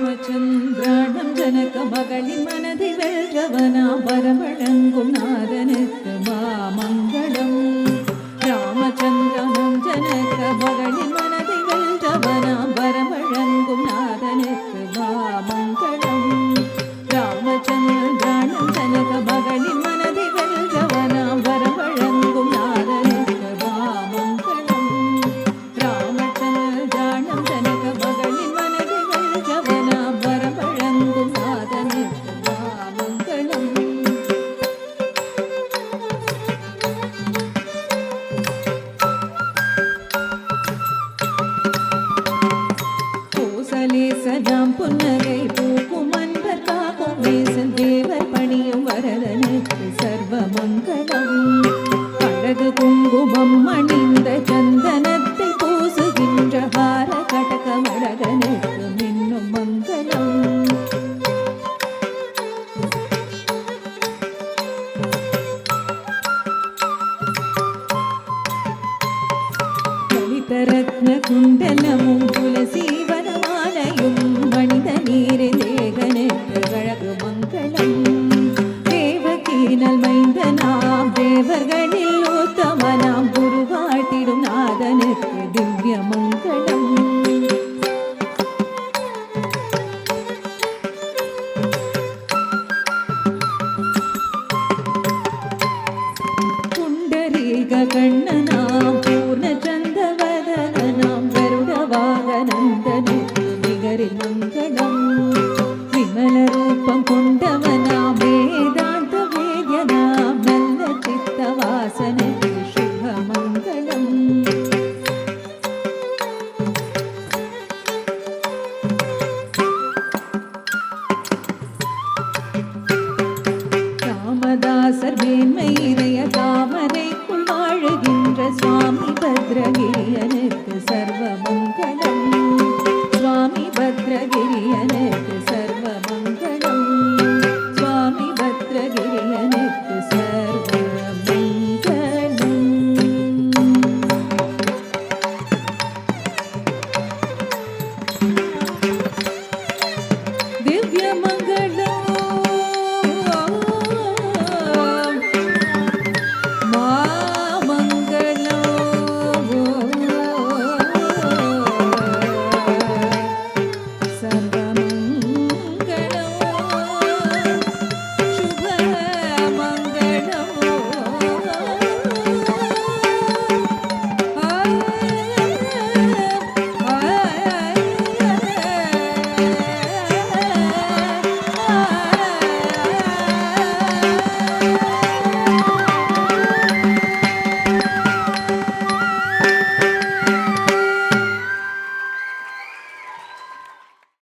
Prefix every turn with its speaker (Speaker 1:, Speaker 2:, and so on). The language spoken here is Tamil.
Speaker 1: ராமச்சந்திராணம் ஜனக மகளின் மனதை வெல்றவனா வரவழங்கும் நாதனுக்கு மாமங்களம். ராமச்சந்திராணம் ஜனக மகளின் மனதை வெல்றவனா வரவழங்கும் நாதனுக்கு மாமங்களம். ராமச்சந்திராணம் ஜனக மகளின் மனதை வெல்றவனா வரவழங்கும் நாதனுக்கு மாமங்களம். ராமச்சந்திராணம் ஜனக மகளின் மனதை வெல்றவனா வரவழங்கும் நாதனுக்கு மாமங்களம். கோசலேசனாம் புன்னகை பூக்கும் அன்பர் காக்கும் வேசன் தேவர் பணியும் வரதனுக்கு சர்வமங்கலம். அழகு குங்குமம் அணிந்த சந்தனத்தை பூசுகின்ற ஹார கடக வழகனுக்கு மின்னும் மங்களம். லலிதரத்ன குண்டலமும் துளசி